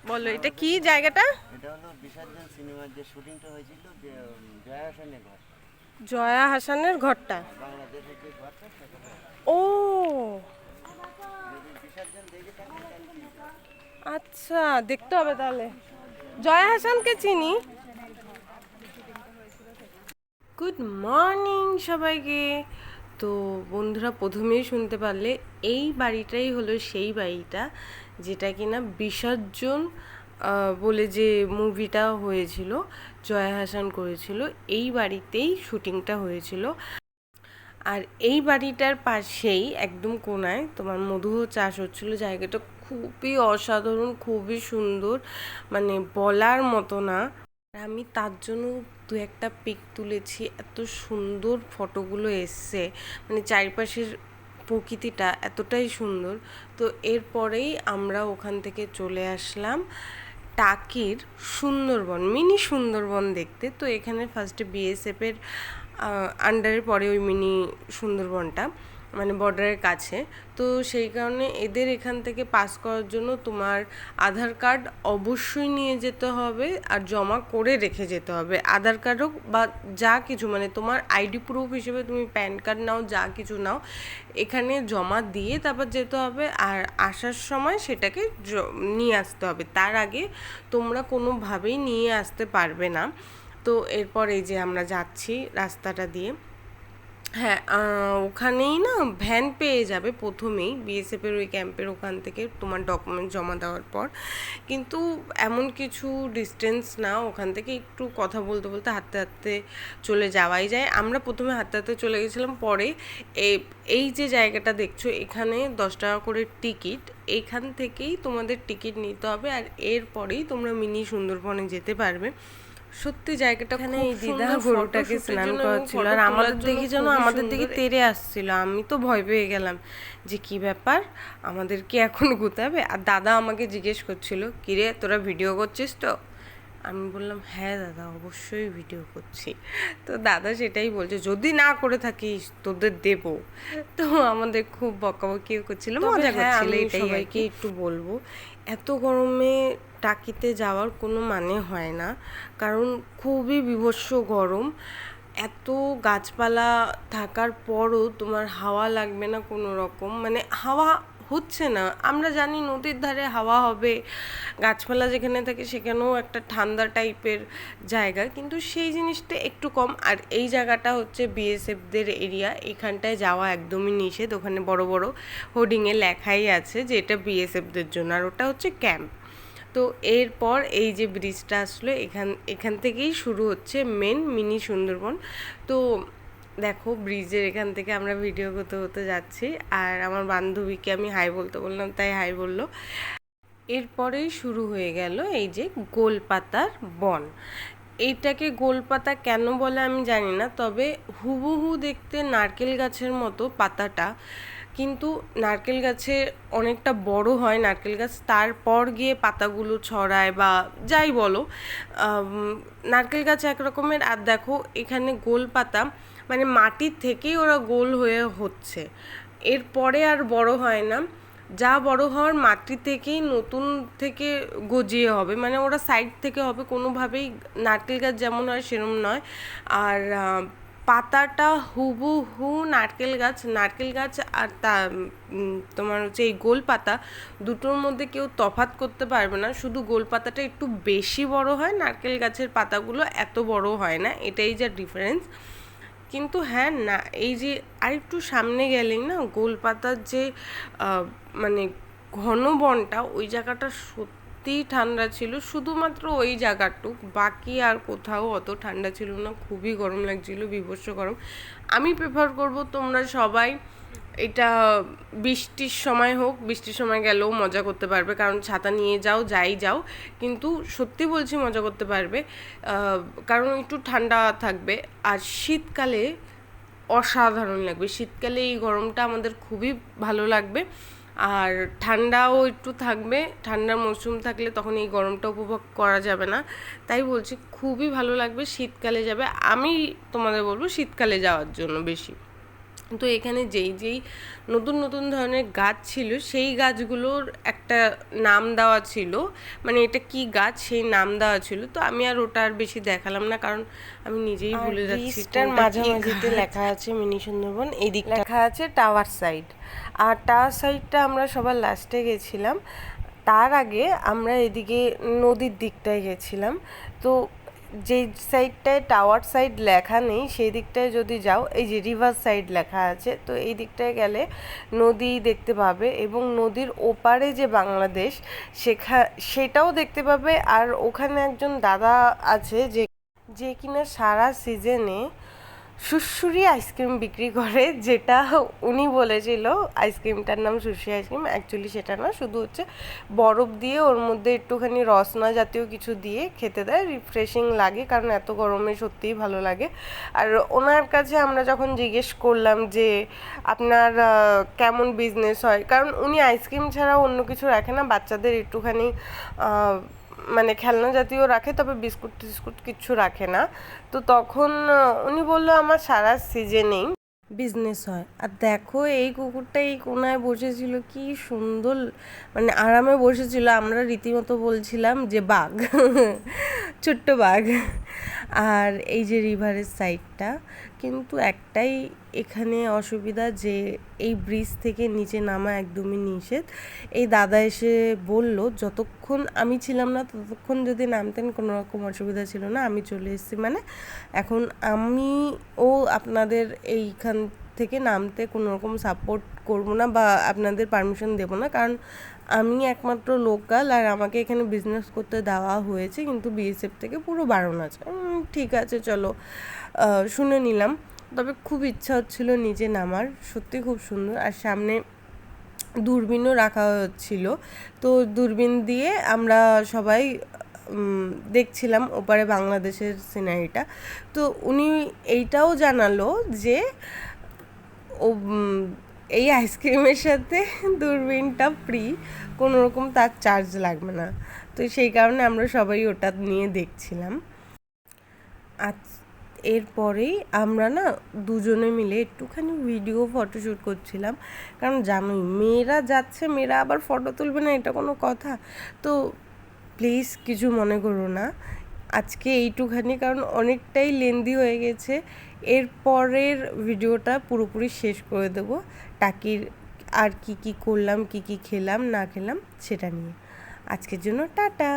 বলো এটা কি জায়গাটা? এটা হলো বিসর্জন সিনেমার যে শুটিংটা হয়েছিল যে জয়া হোসেনের ঘর। জয়া হাসানের ঘরটা। হ্যাঁ, বাংলাদেশের যে ঘরটা সেটা ও যদি বিসর্জন দেখে থাকেন তাহলে চিনতে পারবেন। আচ্ছা, দেখতে হবে তাহলে। জয়া হাসানকে চিনি। গুড মর্নিং সবাইকে। তো বন্ধুরা, প্রথমেই শুনতে পারলে এই বাড়িটাই হলো সেই বাড়িটা যেটা কিনা বিসর্জন বলে যে মুভিটা হয়েছিল, জয়া হাসান করেছিল, এই বাড়িতেই শুটিংটা হয়েছিল। আর এই বাড়িটার পাশেই একদম কোনায় তোমার মধু চাষ হচ্ছিলো। জায়গাটা খুবই অসাধারণ, খুবই সুন্দর, মানে বলার মতো না। আমি তার জন্য দু একটা পিক তুলেছি, এত সুন্দর ফটোগুলো এসছে, মানে চারিপাশের প্রকৃতিটা এতটাই সুন্দর। তো এরপরেই আমরা ওখান থেকে চলে আসলাম টাকির সুন্দরবন, মিনি সুন্দরবন দেখতে। তো এখানে ফার্স্টে বিএসএফের আন্ডারে পড়ে ওই মিনি সুন্দরবনটা, মানে বর্ডারের কাছে। তো সেই কারণে এদের এখান থেকে পাস করার জন্য তোমার আধার কার্ড অবশ্যই নিয়ে যেতে হবে আর জমা করে রেখে যেতে হবে। আধার কার্ড হোক বা যা কিছু, মানে তোমার আইডি প্রুফ হিসেবে তুমি প্যান কার্ড নাও, যা কিছু নাও, এখানে জমা দিয়ে তারপর যেতে হবে। আর আসার সময় সেটাকে নিয়ে আসতে হবে, তার আগে তোমরা কোনোভাবেই নিয়ে আসতে পারবে না। তো এরপর এই যে আমরা যাচ্ছি রাস্তাটা দিয়ে। হ্যাঁ, ওখানেই না ভ্যান পেয়ে যাবে প্রথমেই, বিএসএফের ওই ক্যাম্পের ওখান থেকে তোমার ডকুমেন্ট জমা দেওয়ার পর। কিন্তু এমন কিছু ডিস্টেন্স না, ওখান থেকে একটু কথা বলতে বলতে হাঁটতে হাঁটতে চলে যাওয়াই যায়। আমরা প্রথমে হাঁটতে হাঁটতে চলে গেছিলাম, পরে এই যে জায়গাটা দেখছো এখানে 10 টাকা করে টিকিট, এইখান থেকেই তোমাদের টিকিট নিতে হবে, আর এরপরেই তোমরা মিনি সুন্দরবনে যেতে পারবে। সত্যি জায়গাটা এখানে এই দিদা গরুটাকে স্নান করাচ্ছিল, আর আমাদের দেখি যেন আমাদের দিকে তেড়ে আসছিল। আমি তো ভয় পেয়ে গেলাম যে কি ব্যাপার, আমাদেরকে এখন গুতাবে। আর দাদা আমাকে জিজ্ঞেস করছিল, কিরে তোরা ভিডিও করছিস তো? আমি বললাম হ্যাঁ দাদা, অবশ্যই ভিডিও করছি। তো দাদা সেটাই বলছে, যদি না করে থাকিস তোদের দেব। তো আমাদের খুব বকাবকি করছিল, মজা করছিল। এটাই সবাইকে একটু বলবো, এত গরমে টাকিতে যাওয়ার কোনো মানে হয় না, কারণ খুবই বীভৎস গরম। এত গাছপালা থাকার পরও তোমার হাওয়া লাগবে না কোনো রকম, মানে হাওয়া হচ্ছে না। আমরা জানি নদীর ধারে হাওয়া হবে, গাছপালা যেখানে থাকে সেখানেও একটা ঠান্ডা টাইপের জায়গা, কিন্তু সেই জিনিসটা একটু কম। আর এই জায়গাটা হচ্ছে বিএসএফদের এরিয়া, এখানটায় যাওয়া একদমই নিষেধ। ওখানে বড় বড় হোর্ডিংয়ে লেখাই আছে যে এটা বিএসএফদের জন্য, আর ওটা হচ্ছে ক্যাম্প। তো এরপর এই যে ব্রিজটা আসলো, এখান থেকেই শুরু হচ্ছে মেন মিনি সুন্দরবন। তো দেখো ব্রিজের এখান থেকে আমরা ভিডিও করতে করতে যাচ্ছি, আর আমার বান্ধবীকে আমি হাই বলতে বললাম, তাই হাই বললো। এরপরেই শুরু হয়ে গেল এই যে গোলপাতার বন। এইটাকে গোলপাতা কেন বলে আমি জানি না, তবে হুবহু দেখতে নারকেল গাছের মতো পাতাটা, কিন্তু নারকেল গাছে অনেকটা বড় হয় নারকেল গাছ, তারপর গিয়ে পাতাগুলো ছড়ায় বা যাই বলো। নারকেল গাছ একরকমের, আর দেখো এখানে গোল পাতা, মানে মাটির থেকেই ওরা গোল হয়ে হচ্ছে, এরপরে আর বড় হয় না। যা বড় হওয়ার মাটি থেকেই নতুন থেকে গজিয়ে হবে, মানে ওরা সাইড থেকে হবে, কোনোভাবেই নারকেল গাছ যেমন হয় সেরম নয়। আর পাতাটা হুবহু নারকেল গাছ আর তোমার হচ্ছে এই গোল পাতা, দুটোর মধ্যে কেউ তফাৎ করতে পারবে না। শুধু গোল পাতাটা একটু বেশি বড় হয়, নারকেল গাছের পাতাগুলো এত বড় হয় না, এটাই যা ডিফারেন্স। কিন্তু হ্যাঁ না, এই যে আরেকটু সামনে গেলেই না গোলপাতার যে মানে ঘন বনটা, ওই জায়গাটা সত্যিই ঠান্ডা ছিল, শুধুমাত্র ওই জায়গাটুক, বাকি আর কোথাও অত ঠান্ডা ছিল না, খুবই গরম লাগছিল, বীভৎস গরম। আমি প্রেফার করব তোমরা সবাই এটা বৃষ্টির সময় হোক, বৃষ্টির সময় গেলেও মজা করতে পারবে, কারণ ছাতা নিয়ে যাও যাই যাও, কিন্তু সত্যি বলছি মজা করতে পারবে, কারণ একটু ঠান্ডা থাকবে। আর শীতকালে অসাধারণ লাগবে, শীতকালে এই গরমটা আমাদের খুবই ভালো লাগবে। আর ঠান্ডাও একটু থাকবে, ঠান্ডার মৌসুম থাকলে তখন এই গরমটা উপভোগ করা যাবে না। তাই বলছি খুবই ভালো লাগবে শীতকালে যাবে, আমি তোমাদের বলবো শীতকালে যাওয়ার জন্য বেশি। তো এখানে যেই যেই নতুন নতুন ধরনের গাছ ছিল সেই গাছগুলোর একটা নাম দেওয়া ছিল, মানে এটা কি গাছ সেই নাম দেওয়া ছিল। তো আমি আর ওটা আর বেশি দেখালাম না, কারণ আমি নিজেই ভুলে যাচ্ছি। ব্রিজটার মাঝামাঝিতে লেখা আছে মিনি সুন্দরবন, এই দিক লেখা আছে টাওয়ার সাইড, আর টাওয়ার সাইডটা আমরা সবার লাস্টে গেছিলাম। তার আগে আমরা এদিকে নদীর দিকটায় গেছিলাম। তো যেই সাইডটায় টাওয়ার সাইড লেখা নেই সেই দিকটায় যদি যাও, এই যে রিভার সাইড লেখা আছে, তো এই দিকটায় গেলে নদী দেখতে পাবে এবং নদীর ওপারে যে বাংলাদেশ সেটাও দেখতে পাবে। আর ওখানে একজন দাদা আছে যে কিনা সারা সিজনে সুরসুরি আইসক্রিম বিক্রি করে, যেটা উনি বলেছিল আইসক্রিমটার নাম সুরসুরি আইসক্রিম। অ্যাকচুয়ালি সেটা না, শুধু হচ্ছে বরফ দিয়ে ওর মধ্যে একটুখানি রসনা জাতীয় কিছু দিয়ে খেতে দেয়, রিফ্রেশিং লাগে, কারণ এত গরমে সত্যিই ভালো লাগে। আর ওনার কাছে আমরা যখন জিজ্ঞেস করলাম যে আপনার কেমন বিজনেস হয়, কারণ উনি আইসক্রিম ছাড়া অন্য কিছু রাখে না, বাচ্চাদের একটুখানি মানে খেলনা জাতীয় রাখে, তবে বিস্কুট টিস্কুট কিচ্ছু রাখে না। তো তখন উনি বললো আমার সারা সিজনেই বিজনেস হয়। আর দেখো এই কুকুরটা এই কোনায় বসেছিল, কি সুন্দর মানে আরামে বসেছিল, আমরা রীতিমতো বলছিলাম যে বাঘ, ছোট্ট বাঘ। আর এই যে রিভারের সাইডটা, কিন্তু একটাই এখানে অসুবিধা যে এই ব্রিজ থেকে নিচে নামা একদমই নিষেধ। এই দাদা এসে বলল যতক্ষণ আমি ছিলাম না ততক্ষণ যদি নামতেন কোনো রকম অসুবিধা ছিল না, আমি চলে এসেছি মানে এখন আমিও আপনাদের এইখান থেকে নামতে কোনো রকম সাপোর্ট করবো না বা আপনাদের পারমিশন দেবো না, কারণ আমি একমাত্র লোকাল আর আমাকে এখানে বিজনেস করতে দেওয়া হয়েছে, কিন্তু বিএসএফ থেকে পুরো বারণ আছে। ঠিক আছে চলো, শুনে নিলাম। তবে খুব ইচ্ছা হচ্ছিল নিচে নামার, সত্যি খুব সুন্দর। আর সামনে দূরবীনও রাখা হচ্ছিল, তো দূরবীন দিয়ে আমরা সবাই দেখছিলাম ওপারে বাংলাদেশের সিনারিটা। তো উনি এইটাও জানালো যে ও এই আইসক্রিমের সাথে দূরবীনটা ফ্রি, কোনো রকম তার চার্জ লাগবে না। তো সেই কারণে আমরা সবাই ওটা নিয়ে দেখছিলাম। আজ এরপরেই আমরা না দুজনে মিলে একটুখানি ভিডিও ফটোশ্যুট করছিলাম, কারণ জানোই মেয়েরা যাচ্ছে, মেয়েরা আবার ফটো তুলবে না, এটা কোনো কথা? তো প্লিজ কিছু মনে করো না আজকে এইটুখানি, কারণ অনেকটাই লেন্দি হয়ে গেছে। এরপরের ভিডিওটা পুরোপুরি শেষ করে দেবো টাকির আর কি কি করলাম, কি কি খেলাম না খেলাম সেটা নিয়ে। আজকের জন্য টাটা।